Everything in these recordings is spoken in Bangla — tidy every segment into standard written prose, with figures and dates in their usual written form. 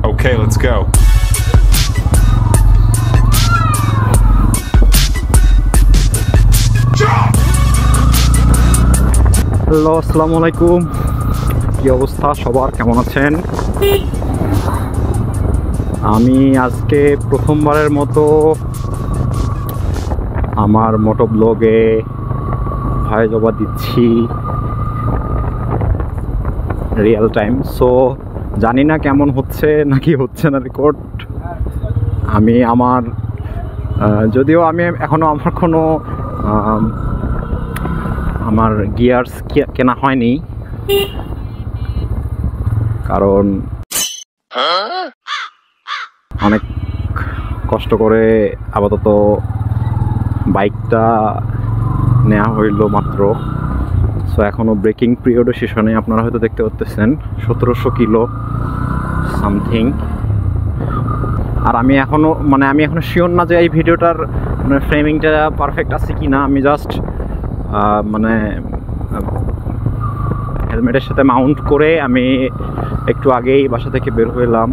Okay, let's go. হ্যালো, আসসালামু আলাইকুম। কি অবস্থা সবার, কেমন আছেন? আমি আজকে প্রথমবারের মতো আমার মোটো ব্লগে ভয়েস ওভার দিচ্ছি রিয়েল টাইম। সো জানি না কেমন হচ্ছে নাকি হচ্ছে না রেকর্ড। আমি আমার যদিও আমি এখনও আমার কোনো আমার গিয়ার্স কেনা হয়নি, কারণ অনেক কষ্ট করে আপাতত বাইকটা নেওয়া হইল মাত্র। সো এখনও ব্রেকিং পিরিয়ডও শেষ হয়নি। আপনারা হয়তো দেখতে পাচ্ছেন 1700 কিলো সামথিং। আর আমি এখনও শিওর না যে এই ভিডিওটার ফ্রেমিংটা পারফেক্ট আছে কি না। আমি জাস্ট হেলমেটের সাথে মাউন্ট করে আমি একটু আগেই বাসা থেকে বের হইলাম।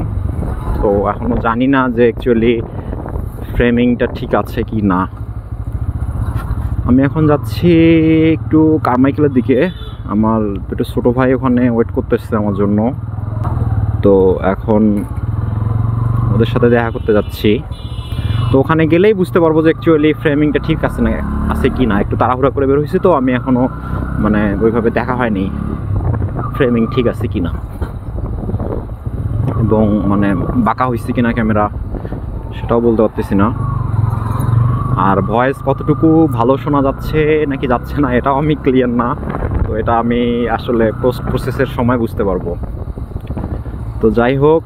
তো এখনও জানি না যে অ্যাকচুয়ালি ফ্রেমিংটা ঠিক আছে কি না। আমি এখন যাচ্ছি একটু কারমাইকেলের দিকে। আমার দুটো ছোটো ভাই ওখানে ওয়েট করতেছে আমার জন্য। তো এখন ওদের সাথে দেখা করতে যাচ্ছি। তো ওখানে গেলেই বুঝতে পারবো যে অ্যাকচুয়ালি ফ্রেমিংটা ঠিক আছে না আছে কি না। একটু তাড়াহুড়া করে বের হয়েছি, তো আমি এখনও ওইভাবে দেখা হয়নি ফ্রেমিং ঠিক আছে কি না, এবং বাঁকা হয়েছে কিনা ক্যামেরা সেটাও বলতে পারতেছি না। আর ভয়েস কতটুকু ভালো শোনা যাচ্ছে নাকি যাচ্ছে না এটাও আমি ক্লিয়ার না। তো এটা আমি আসলে পোস্ট প্রসেসের সময় বুঝতে পারবো। তো যাই হোক,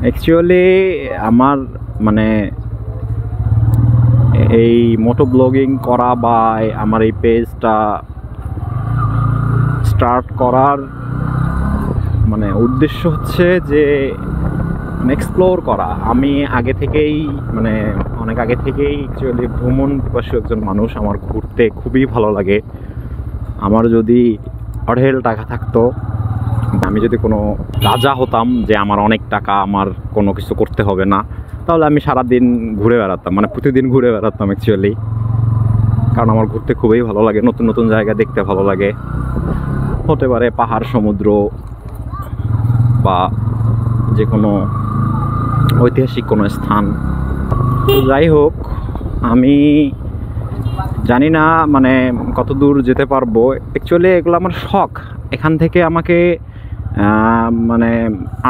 অ্যাকচুয়ালি আমার এই মোটো ব্লগিং করা বা আমার এই পেজটা স্টার্ট করার উদ্দেশ্য হচ্ছে যে এক্সপ্লোর করা। আমি আগে থেকেই অনেক আগে থেকেই অ্যাকচুয়ালি ভ্রমণ পিপাসু একজন মানুষ। আমার ঘুরতে খুবই ভালো লাগে। আমার যদি অঢেল টাকা থাকতো, আমি যদি কোনো রাজা হতাম যে আমার অনেক টাকা, আমার কোনো কিছু করতে হবে না, তাহলে আমি সারাদিন ঘুরে বেড়াতাম, প্রতিদিন ঘুরে বেড়াতাম অ্যাকচুয়ালি। কারণ আমার ঘুরতে খুবই ভালো লাগে, নতুন নতুন জায়গা দেখতে ভালো লাগে। হতে পারে পাহাড়, সমুদ্র বা যে কোনো ঐতিহাসিক কোনো স্থান। তো যাই হোক, আমি জানি না কত দূর যেতে পারবো। অ্যাকচুয়ালি এগুলো আমার শখ। এখান থেকে আমাকে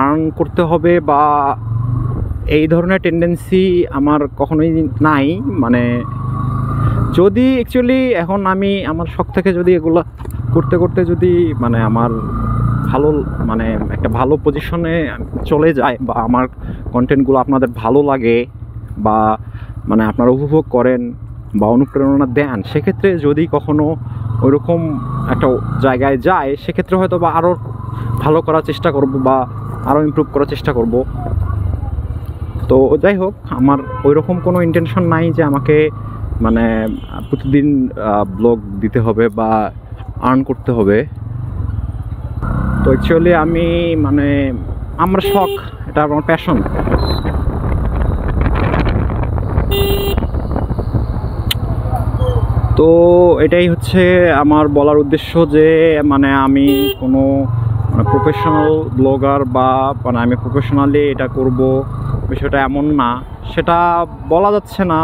আর্ন করতে হবে বা এই ধরনের টেন্ডেন্সি আমার কখনোই নাই। যদি অ্যাকচুয়ালি এখন আমি আমার শখ থেকে যদি এগুলো করতে করতে যদি আমার ভালো একটা ভালো পজিশনে চলে যায় বা আমার কন্টেন্টগুলো আপনাদের ভালো লাগে বা আপনারা উপভোগ করেন বা অনুপ্রেরণা দেন, সেক্ষেত্রে যদি কখনো ওইরকম একটা জায়গায় যায়, সেক্ষেত্রে হয়তো বা আরও ভালো করার চেষ্টা করব বা আরও ইমপ্রুভ করার চেষ্টা করব। তো যাই হোক, আমার ওইরকম কোনো ইন্টেনশন নাই যে আমাকে প্রতিদিন ব্লগ দিতে হবে বা আর্ন করতে হবে। তো অ্যাকচুয়ালি আমি আমার শখ, এটা আমার প্যাশন। তো এটাই হচ্ছে আমার বলার উদ্দেশ্য যে আমি কোনো প্রফেশনাল ব্লগার বা আমি প্রফেশনালি এটা করব বিষয়টা এমন না, সেটা বলা যাচ্ছে না।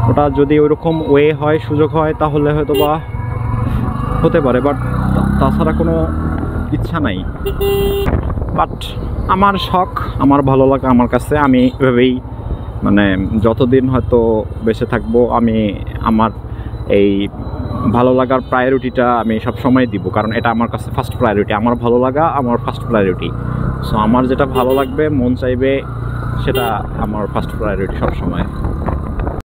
ওটা যদি ওইরকম ওয়ে হয়, সুযোগ হয়, তাহলে হয়তো বা হতে পারে, বাট তাছাড়া কোনো ইচ্ছা নাই। বাট আমার শখ, আমার ভালো লাগা আমার কাছে, আমি এভাবেই যতদিন হয়তো বেঁচে থাকবো আমি আমার এই ভালো লাগার প্রায়োরিটিটা আমি সব সময় দিব। কারণ এটা আমার কাছে ফার্স্ট প্রায়োরিটি। আমার ভালো লাগা আমার ফার্স্ট প্রায়োরিটি। সো আমার যেটা ভালো লাগবে, মন চাইবে, সেটা আমার ফার্স্ট প্রায়োরিটি সব সময়।